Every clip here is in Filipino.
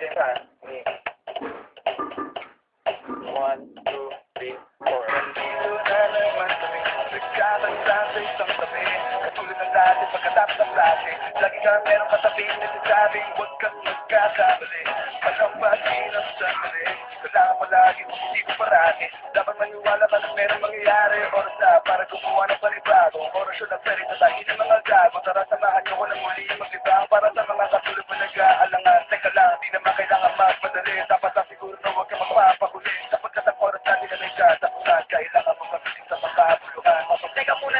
isa. Okay. 1, 2, 3, 4. Nandito na naman kami, nagkabanda sa isang tabi. Katulad ng dati pagkatapos ng klase, lagi kang merong katabi na sinasabing huwag kang magkakamali. Palampasin ang sandali, kailangan mo lagi positibo parati. Dapat maniwala ka na merong mangyayari. Oras na para gumawa ng panibagong orasyon at salita tayo ng mga gago. Tara samahan nyo walang muli maglibang para sa mga katulad mo nag-aalangan. Teka lang, di naman kailangan magmadali. Dapat lang siguro na huwag kang magpapahuli. Sapagkat ang oras natin na nagkatapunan, kailangan mo mabilis sa makabuluhan. Teka muna,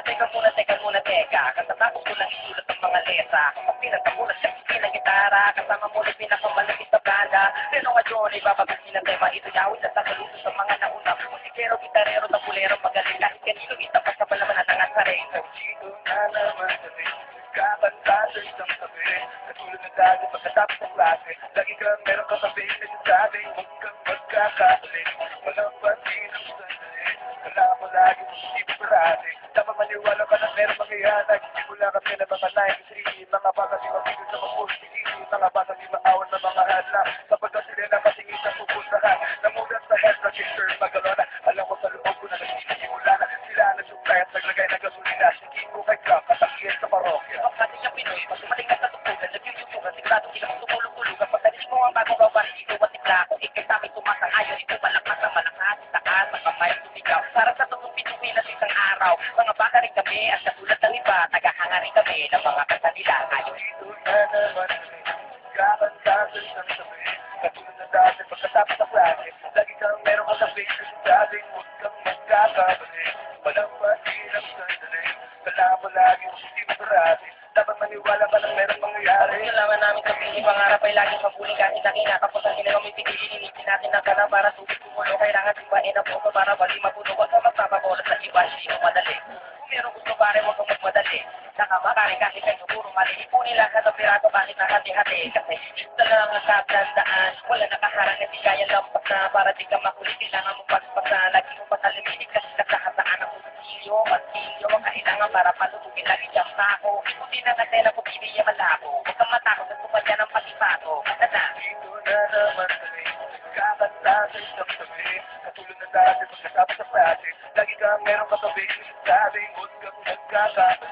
katatapos ko lang isulat ang mga letra. Kapag pinatapunan siya, ng gitara, kasama mo na pinakamalapit na banda. Pero ngayon, ibabagusin ang tema, ito yawit at nakaluto sa mga nauna. Musikero, gitarero, tabulero, magaling kahit kanino, itapat sa palaman at ang asareng. Nandito na naman kami, nagkabanda sa isang tabi. Katulad ng dati pagkatapos ng klase, lagi kang merong katabi na sinasabing huwag kang magkakamali. Palampasin ang sandali, kailangan mo lagi positibo parati. Dapat maniwala ka na merong mangyayari. Simula kami na mga 93, mga bata di mapigil sa mag-posting, mga bata di maawan na mga hala. Sapagkat sila nakatingin sa pupuntahan, namulat sa head na sister magalona. Alam ko sa loob ko na nagsisimula na sila nagsupply at naglagay ng gasolina. Sige ko kay Trump, katakiyan sa parokya. Ang pati niyang Pinoy, masumaling ka sa tutugan, nag-yutugan, sigurado silang tumulong-tulugan. Pagdating mo ang bagong gawa, ito at tikla ko, ikay sa amin tumasang-ayon, ito malakas ang malakas, takas, ang kamay, tumigaw. Para sa tutong pituwi na isang araw, mga bata rin kami, at katulad ng iba, tagahanga rin kami ng mga kanta nila. Ayaw Dito na naman kami, nagkabanda sa isang tabi. Katulad ng dati pagkatapos ng klase, lagi kang merong katabi na sinasabing huwag kang magkakamali. Palampasin ang sandali, kailangan mo lagi positibo parati. Dapat maniwala ka na merong mangyayari. kailangan namin sabihin, pangarap ay laging mabuling kahit na kinakapos ang kailangan may pigilin, inipin natin ang kalang para tubig kumulo. Kailangan sipain ang puso para bali mapuno. Huwag ka magpapabola sa iba, hindi mo madali. Kung meron gusto pare, huwag kang magmadali. Saka makari kasi kayo puro mali. Ipunin lang ka sa pirato kahit nakati-hati. Kasi ito lang ang katandaan. Wala nakaharang na di kaya lampas na. Para di ka makulit, kailangan mo paspasan. Lagi mo pataliminig kasi nagkakataan ang kusilyo. Masilyo, kailangan para palutugin lagi siyang tako. Hindi na natela ko pinili malabo. Huwag kang matakot at tumadya ng patipato. Basta na. Dito na naman kami, nagkakanta sa isang tabi. Katulad ng dati pagkatapos ng klase, lagi kang merong katabi na sinasabing huwag kang magkakamali.